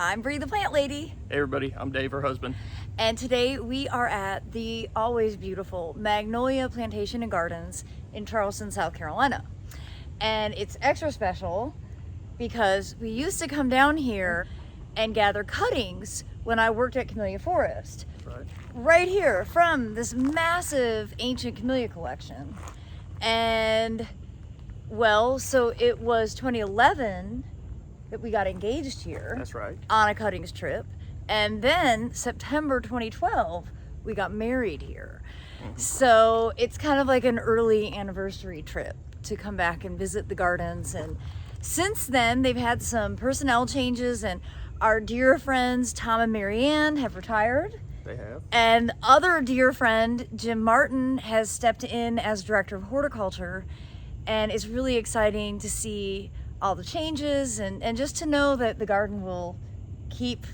I'm Bree the Plant Lady. Hey everybody, I'm Dave, her husband. And today we are at the always beautiful Magnolia Plantation and Gardens in Charleston, South Carolina. And it's extra special because we used to come down here and gather cuttings when I worked at Camellia Forest. Right. Right here from this massive ancient camellia collection. And well, so it was 2011 that we got engaged here. That's right. On a cuttings trip. And then September 2012, we got married here. So it's kind of like an early anniversary trip to come back and visit the gardens. And since then, they've had some personnel changes, and our dear friends, Tom and Marianne, have retired. They have. And other dear friend, Jim Martin, has stepped in as director of horticulture. And it's really exciting to see all the changes and just to know that the garden will keep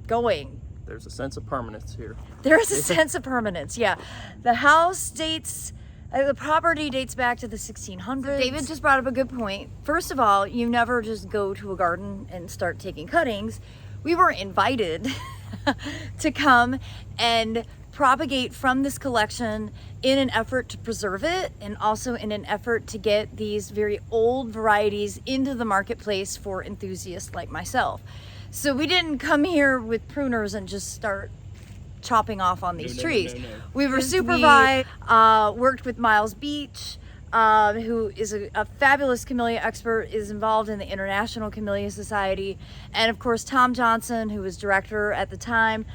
going. There's a sense of permanence here. There is a sense of permanence, yeah. The house dates, the property dates back to the 1600s. David just brought up a good point. First of all, you never just go to a garden and start taking cuttings. We were invited to come and propagate from this collection in an effort to preserve it, and also in an effort to get these very old varieties into the marketplace for enthusiasts like myself. So we didn't come here with pruners and just start chopping off on these trees. No. We were supervised, worked with Miles Beach, who is a fabulous camellia expert, is involved in the International Camellia Society, and of course Tom Johnson, who was director at the time,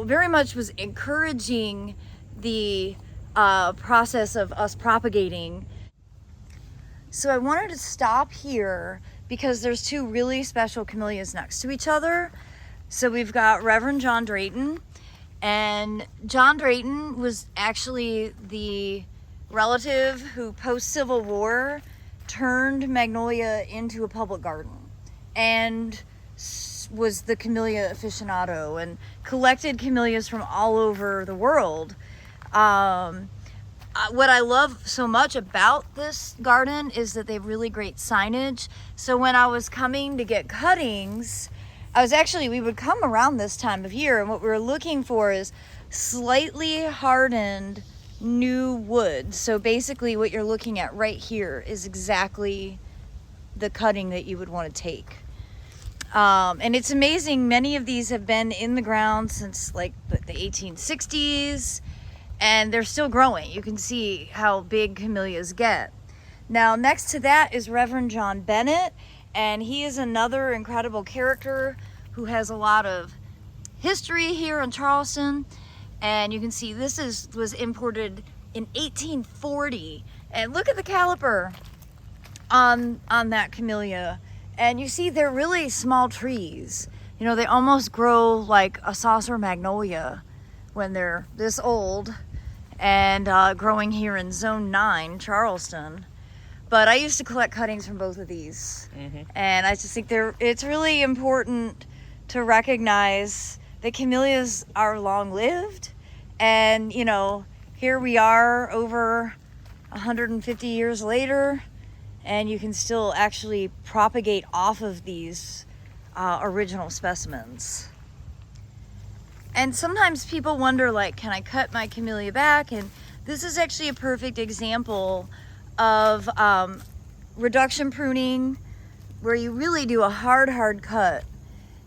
very much was encouraging the process of us propagating. So I wanted to stop here because there's two really special camellias next to each other. So we've got Reverend John Drayton, and John Drayton was actually the relative who post-Civil War turned Magnolia into a public garden and was the camellia aficionado and collected camellias from all over the world. What I love so much about this garden is that they have really great signage. So when I was coming to get cuttings, we would come around this time of year, and what we were looking for is slightly hardened new wood. So basically what you're looking at right here is exactly the cutting that you would want to take. And it's amazing, many of these have been in the ground since like the 1860s, and they're still growing. You can see how big camellias get. Now next to that is Reverend John Bennett, and he is another incredible character who has a lot of history here in Charleston. And you can see this was imported in 1840, and look at the caliper on that camellia. And you see they're really small trees. You know, they almost grow like a saucer magnolia when they're this old, and growing here in Zone 9, Charleston. But I used to collect cuttings from both of these. And I just think it's really important to recognize that camellias are long-lived. And, you know, here we are over 150 years later, and you can still actually propagate off of these original specimens. And sometimes people wonder, like, can I cut my camellia back? And this is actually a perfect example of reduction pruning, where you really do a hard cut.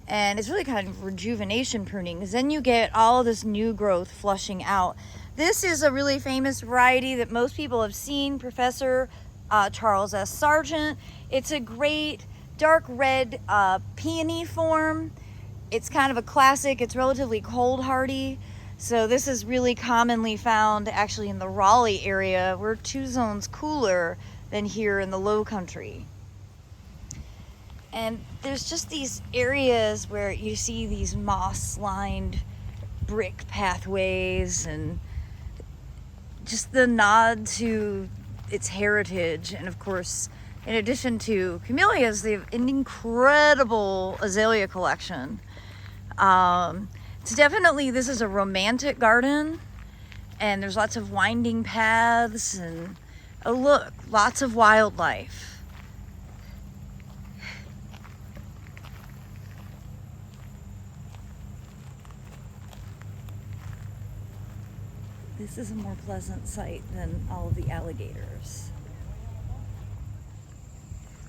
And it's really kind of rejuvenation pruning, because then you get all of this new growth flushing out. This is a really famous variety that most people have seen, Professor Charles S. Sargent. It's a great dark red peony form. It's kind of a classic. It's relatively cold hardy. So this is really commonly found actually in the Raleigh area. We're 2 zones cooler than here in the low country. And there's just these areas where you see these moss-lined brick pathways, and just the nod to its heritage. And of course, in addition to camellias, they have an incredible azalea collection. It's definitely, this is a romantic garden, and there's lots of winding paths, and oh look, lots of wildlife. This is a more pleasant sight than all of the alligators.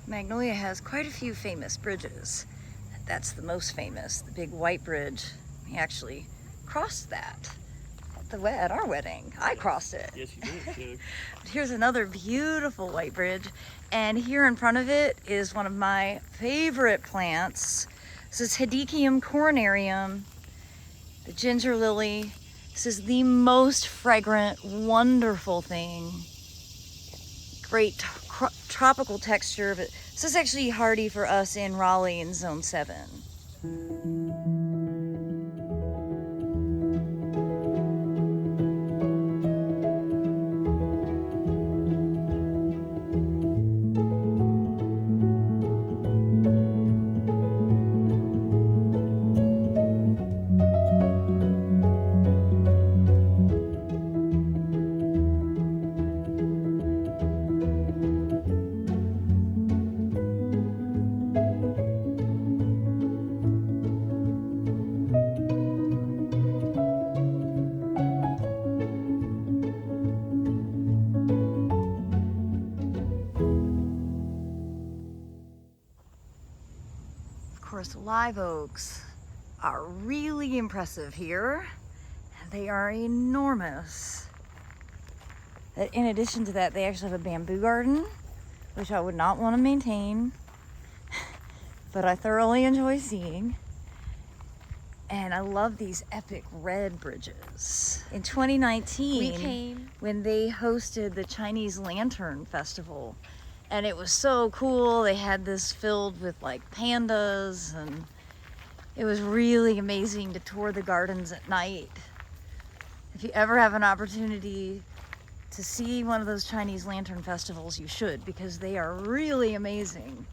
Magnolia has quite a few famous bridges. That's the most famous, the big white bridge. We actually crossed that at our wedding. I crossed it. Yes, you did. Here's another beautiful white bridge, and here in front of it is one of my favorite plants. This is Hedychium coronarium, the ginger lily. This is the most fragrant, wonderful thing. Great tropical texture, but this is actually hardy for us in Raleigh in Zone 7. Of course, live oaks are really impressive here. They are enormous. In addition to that, they actually have a bamboo garden, which I would not want to maintain, but I thoroughly enjoy seeing. And I love these epic red bridges. In 2019, when they hosted the Chinese Lantern Festival, and it was so cool. They had this filled with like pandas, and it was really amazing to tour the gardens at night. If you ever have an opportunity to see one of those Chinese Lantern festivals, you should, because they are really amazing.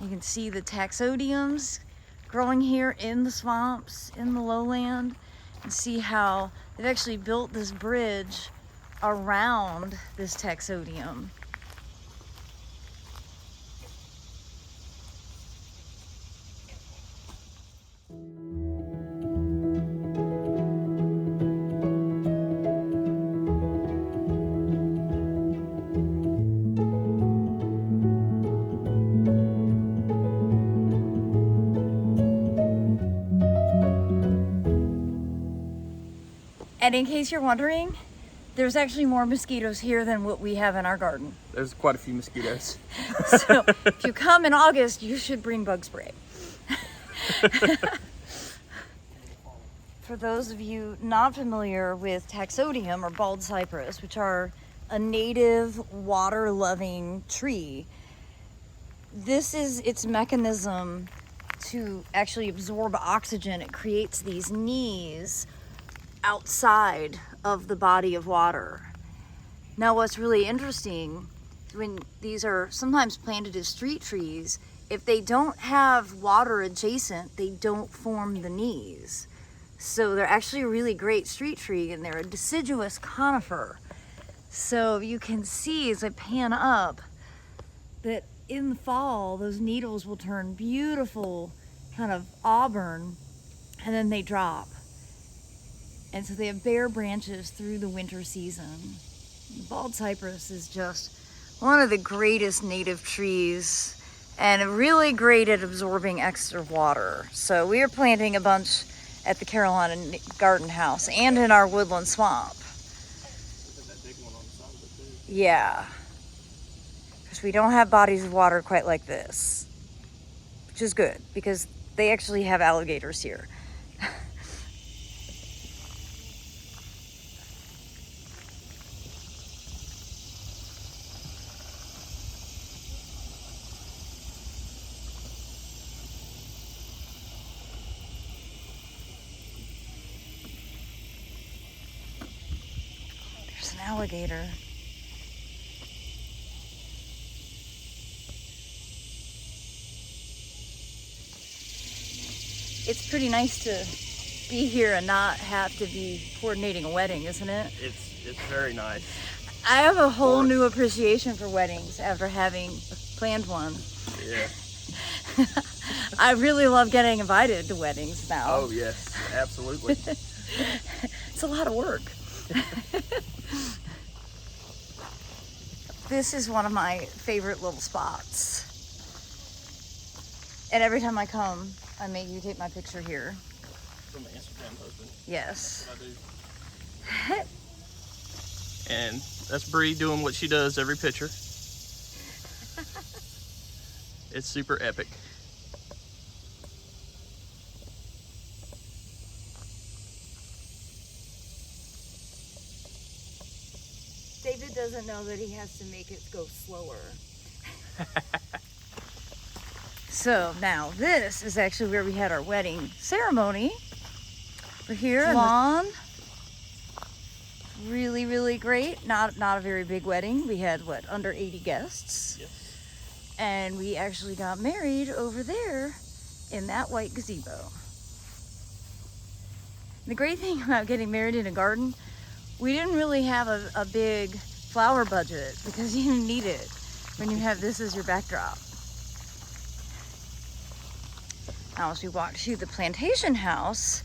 You can see the taxodiums growing here in the swamps, in the lowland, and see how they've actually built this bridge around this taxodium. And in case you're wondering, there's actually more mosquitoes here than what we have in our garden. There's quite a few mosquitoes. So if you come in August, you should bring bug spray. For those of you not familiar with taxodium or bald cypress, which are a native water-loving tree, this is its mechanism to actually absorb oxygen. It creates these knees outside of the body of water. Now, what's really interesting, when these are sometimes planted as street trees, if they don't have water adjacent, they don't form the knees. So they're actually a really great street tree, and they're a deciduous conifer. So you can see as I pan up that in the fall, those needles will turn beautiful, kind of auburn, and then they drop. And so they have bare branches through the winter season. The bald cypress is just one of the greatest native trees and really great at absorbing extra water. So we are planting a bunch at the Carolina Garden House and in our woodland swamp. That big one on the side of it too. Yeah. Because we don't have bodies of water quite like this, which is good because they actually have alligators here. There's an alligator. It's pretty nice to be here and not have to be coordinating a wedding, isn't it? It's very nice. I have a whole new appreciation for weddings after having planned one. Yeah. I really love getting invited to weddings now. Oh yes, absolutely. It's a lot of work. This is one of my favorite little spots. And every time I come, I make you take my picture here. For my Instagram husband. Yes. That's what I do. And that's Bree doing what she does every picture. It's super epic. David doesn't know that he has to make it go slower. So now this is actually where we had our wedding ceremony. We're here on the lawn. Really, really great. Not a very big wedding. We had under 80 guests. Yes. And we actually got married over there in that white gazebo. The great thing about getting married in a garden, we didn't really have a big flower budget because you didn't need it when you have this as your backdrop. Now, as we walk to the plantation house,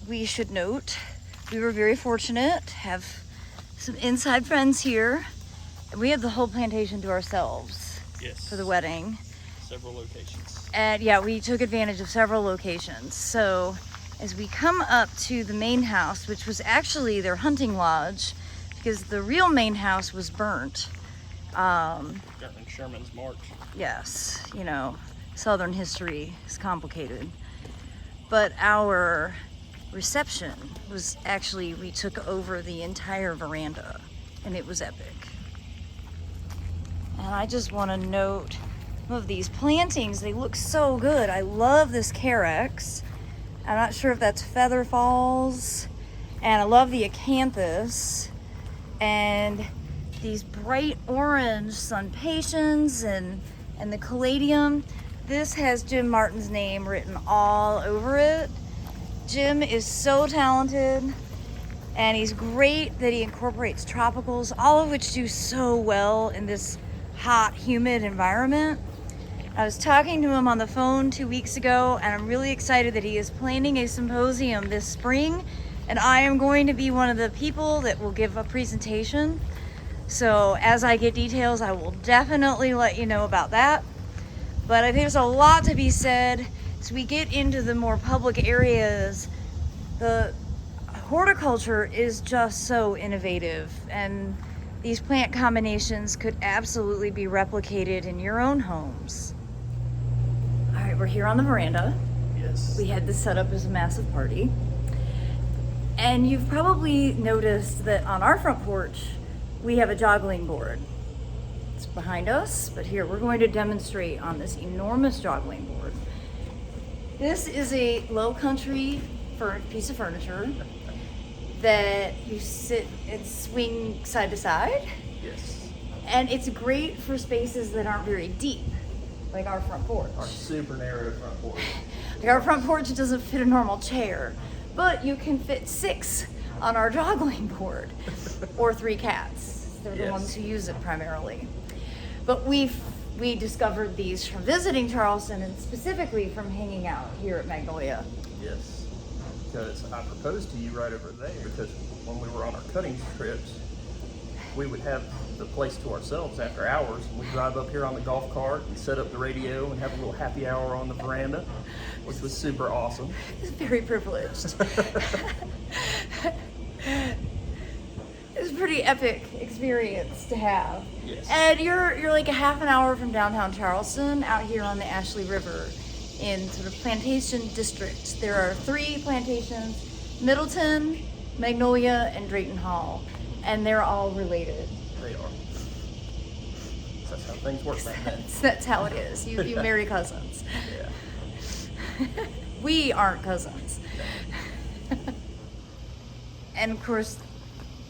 we should note we were very fortunate to have some inside friends here. And we had the whole plantation to ourselves. Yes. For the wedding. Several locations. And yeah, we took advantage of several locations. So as we come up to the main house, which was actually their hunting lodge, because the real main house was burnt. During Sherman's March. Yes, you know, Southern history is complicated. But our reception was actually, we took over the entire veranda, and it was epic. And I just want to note some of these plantings. They look so good. I love this carex. I'm not sure if that's Feather Falls. And I love the acanthus. And these bright orange sunpatiens and the caladium. This has Jim Martin's name written all over it. Jim is so talented, and he's great that he incorporates tropicals, all of which do so well in this hot, humid environment. I was talking to him on the phone 2 weeks ago, and I'm really excited that he is planning a symposium this spring, and I am going to be one of the people that will give a presentation. So as I get details, I will definitely let you know about that. But I think there's a lot to be said as we get into the more public areas. The horticulture is just so innovative, and these plant combinations could absolutely be replicated in your own homes. All right, we're here on the veranda. Yes. We had this set up as a massive party. And you've probably noticed that on our front porch, we have a joggling board. It's behind us, but here we're going to demonstrate on this enormous joggling board. This is a low country piece of furniture that you sit and swing side to side. Yes. And it's great for spaces that aren't very deep, like our front porch. Our super narrow front porch. Like our front porch doesn't fit a normal chair, but you can fit 6 on our joggling board, or 3 cats. They're the Yes. ones who use it primarily. But we discovered these from visiting Charleston, and specifically from hanging out here at Magnolia. Yes. Because I proposed to you right over there, because when we were on our cutting trips, we would have the place to ourselves after hours, and we'd drive up here on the golf cart and set up the radio and have a little happy hour on the veranda, which was super awesome. It's very privileged. It's a pretty epic experience to have. Yes. And you're like a half an hour from downtown Charleston, out here on the Ashley River in sort of plantation district. There are 3 plantations: Middleton, Magnolia, and Drayton Hall, and they're all related. They are. That's how things work back then. That's how it is. You marry cousins. Yeah. We aren't cousins. And of course,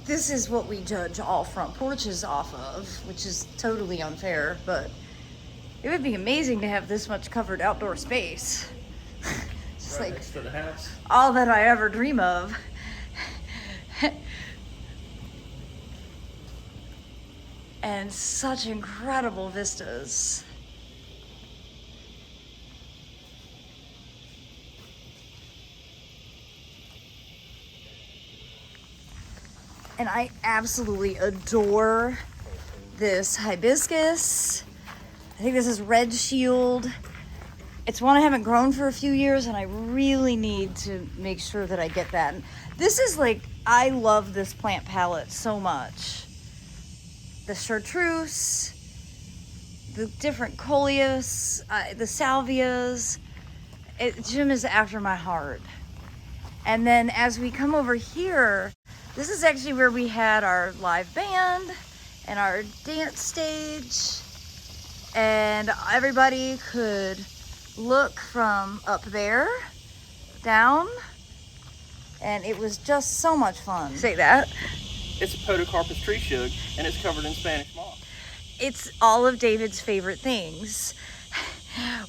this is what we judge all front porches off of, which is totally unfair, but it would be amazing to have this much covered outdoor space. Just Right like next to the house. all that I ever dream of. And such incredible vistas. And I absolutely adore this hibiscus. I think this is Red Shield. It's one I haven't grown for a few years, and I really need to make sure that I get that. And this is like, I love this plant palette so much. The chartreuse, the different coleus, the salvias. Jim is after my heart. And then as we come over here, this is actually where we had our live band and our dance stage. And everybody could look from up there down. And it was just so much fun. Say that. It's a podocarpus tree shug, and it's covered in Spanish moss. It's all of David's favorite things.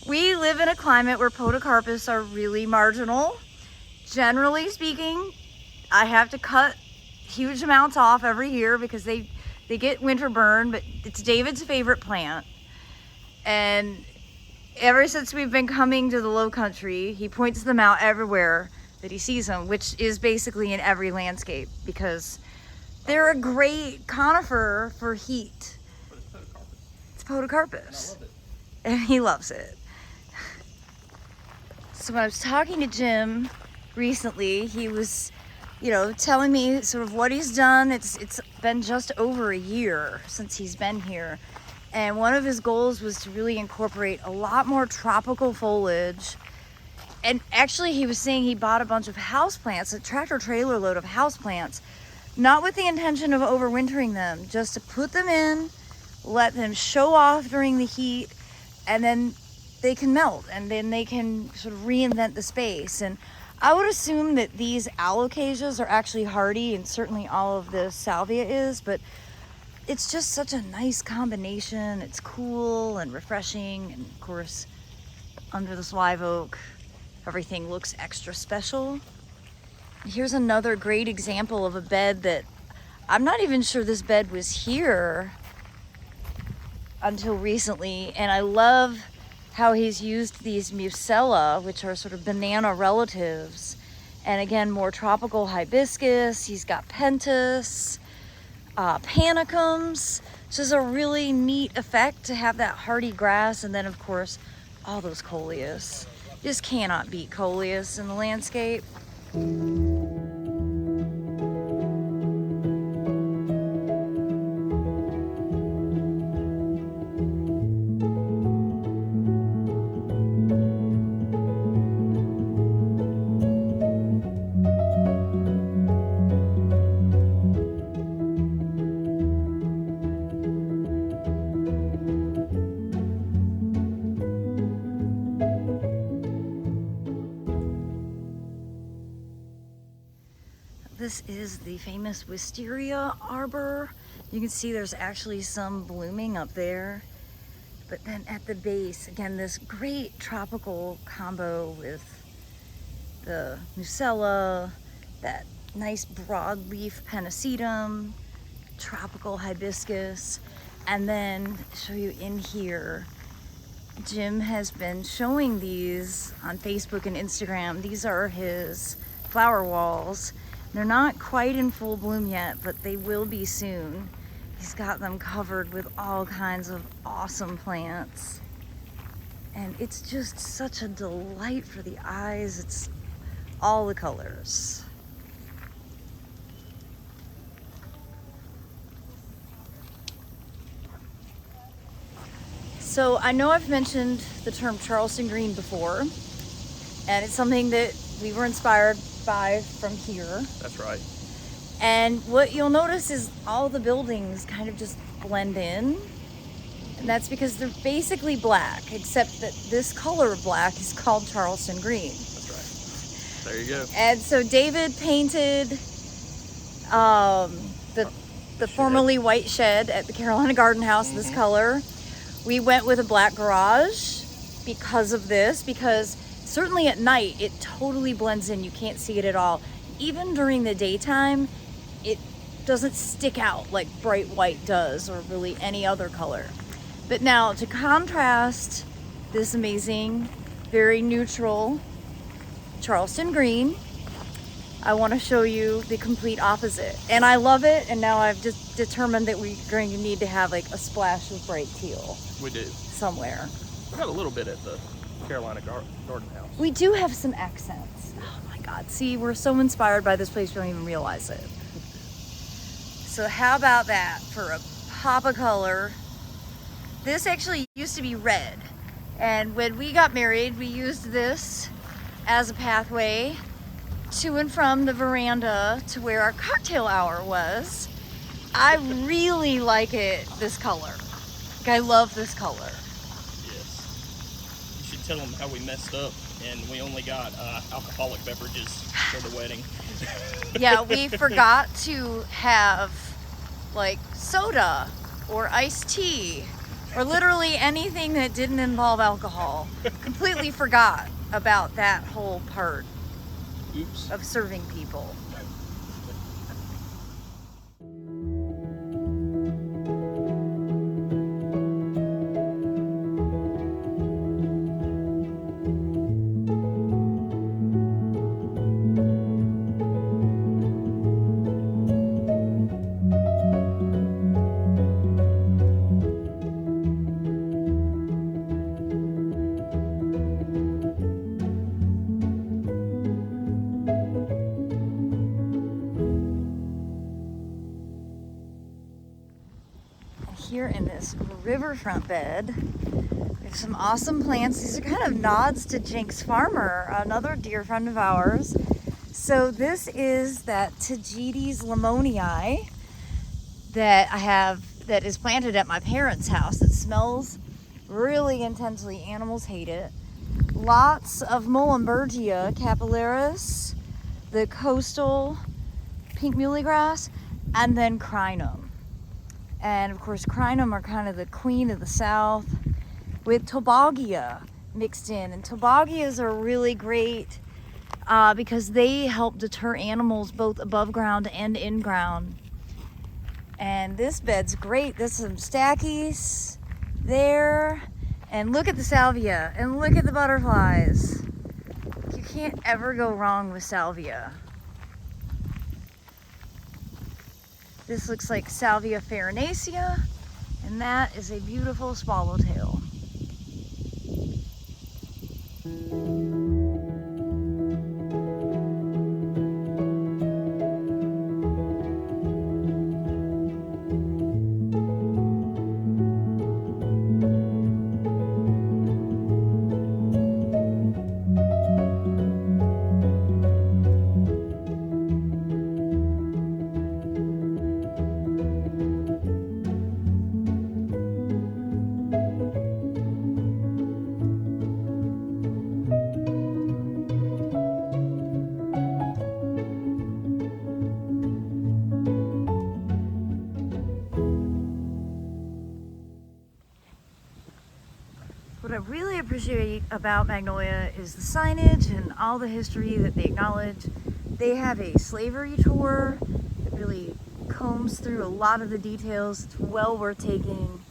We live in a climate where podocarpus are really marginal. Generally speaking, I have to cut huge amounts off every year because they get winter burn, but it's David's favorite plant. And ever since we've been coming to the low country, he points them out everywhere that he sees them, which is basically in every landscape because they're a great conifer for heat. But it's podocarpus. It's podocarpus. And I love it. And he loves it. So when I was talking to Jim recently, he was, telling me sort of what he's done. It's been just over a year since he's been here. And one of his goals was to really incorporate a lot more tropical foliage. And actually he was saying he bought a bunch of houseplants, a tractor trailer load of houseplants, not with the intention of overwintering them, just to put them in, let them show off during the heat, and then they can melt, and then they can sort of reinvent the space. And I would assume that these alocasias are actually hardy, and certainly all of the salvia is, but it's just such a nice combination. It's cool and refreshing, and of course, under this live oak, everything looks extra special. Here's another great example of a bed that I'm not even sure this bed was here until recently, and I love how he's used these musella, which are sort of banana relatives, and again, more tropical hibiscus. He's got pentas, panicums. It's just a really neat effect to have that hardy grass, and then of course, all those coleus. Just cannot beat coleus in the landscape. This is the famous wisteria arbor. You can see there's actually some blooming up there. But then at the base, again, this great tropical combo with the musella, that nice broadleaf pennisetum, tropical hibiscus, and then show you in here. Jim has been showing these on Facebook and Instagram. These are his flower walls. They're not quite in full bloom yet, but they will be soon. He's got them covered with all kinds of awesome plants. And it's just such a delight for the eyes. It's all the colors. So I know I've mentioned the term Charleston green before, and it's something that we were inspired by from here. That's right. And what you'll notice is all the buildings kind of just blend in. And that's because they're basically black, except that this color of black is called Charleston green. That's right. There you go. And so David painted the formerly white shed at the Carolina Garden House this color. We went with a black garage because of this, because certainly at night, it totally blends in. You can't see it at all. Even during the daytime, it doesn't stick out like bright white does, or really any other color. But now, to contrast this amazing, very neutral Charleston green, I want to show you the complete opposite. And I love it, and now I've just determined that we're going to need to have like a splash of bright teal. We do. Somewhere. We got a little bit at the Carolina Garden House. We do have some accents. Oh my God. See, we're so inspired by this place we don't even realize it. So how about that for a pop of color? This actually used to be red. And when we got married, we used this as a pathway to and from the veranda to where our cocktail hour was. I really like it, this color. Like, I love this color. Yes. You should tell them how we messed up and we only got alcoholic beverages for the wedding. Yeah, we forgot to have like soda or iced tea or literally anything that didn't involve alcohol. Completely forgot about that whole part. Oops. Of serving people. Here in this riverfront bed, we have some awesome plants. These are kind of nods to Jinx Farmer, another dear friend of ours. So this is that Tagetes lemonii that I have, that is planted at my parents' house. It smells really intensely. Animals hate it. Lots of Muhlenbergia capillaris, the coastal pink muhly grass, and then crinum. And of course, crinum are kind of the queen of the south with tobagia mixed in. And tobagias are really great because they help deter animals both above ground and in ground. And this bed's great. There's some stackies there. And look at the salvia and look at the butterflies. You can't ever go wrong with salvia. This looks like Salvia farinacea, and that is a beautiful swallowtail. What I really appreciate about Magnolia is the signage and all the history that they acknowledge. They have a slavery tour that really combs through a lot of the details. It's well worth taking.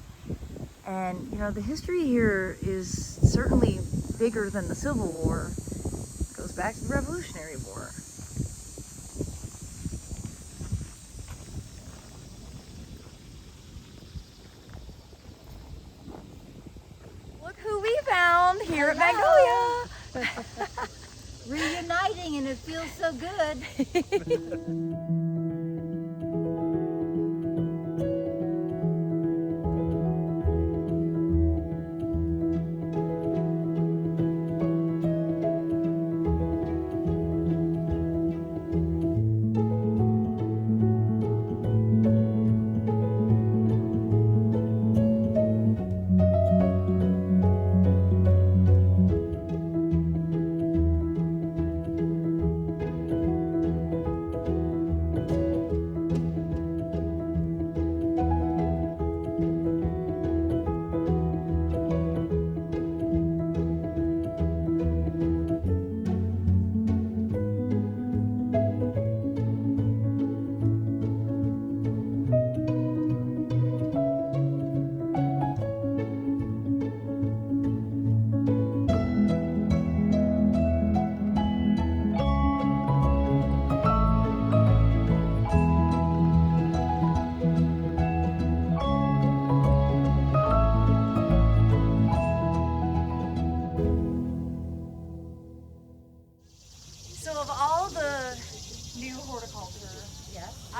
And, you know, the history here is certainly bigger than the Civil War. It goes back to the Revolutionary War. Found here at Magnolia. Reuniting, and it feels so good.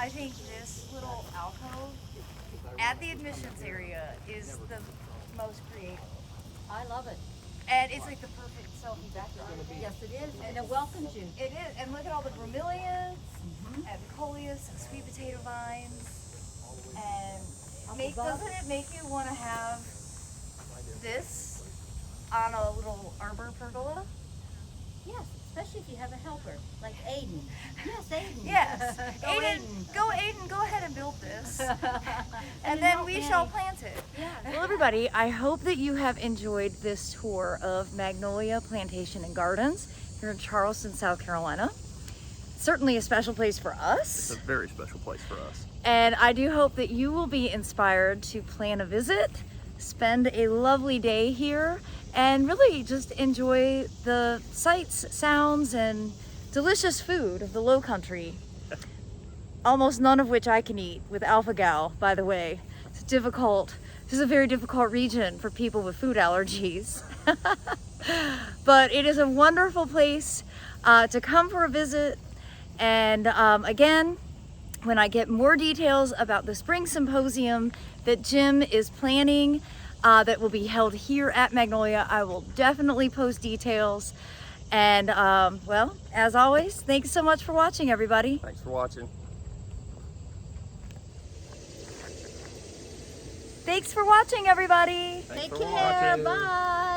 I think this little alcove at the admissions area is the most creative. I love it. And it's like the perfect selfie backdrop. Yes, it is, and it welcomes you. It is, and look at all the bromeliads and coleus and sweet potato vines. And doesn't it make you want to have this on a little arbor pergola? Yes, especially if you have a helper, like Aiden. Yes, Aiden. Yes. Go Aiden, go ahead and build this. And then then help we Annie. shall plant it. Yeah. Well, everybody, I hope that you have enjoyed this tour of Magnolia Plantation and Gardens here in Charleston, South Carolina. Certainly a special place for us. It's a very special place for us. And I do hope that you will be inspired to plan a visit, spend a lovely day here, and really just enjoy the sights, sounds, and delicious food of the Low Country. Almost none of which I can eat with alpha-gal, by the way. It's difficult. This is a very difficult region for people with food allergies. But it is a wonderful place to come for a visit. And again, when I get more details about the spring symposium that Jim is planning that will be held here at Magnolia, I will definitely post details. And well, as always, thanks so much for watching, everybody. Thanks for watching. Thanks for watching, everybody. Thanks Take for care. watching. Bye.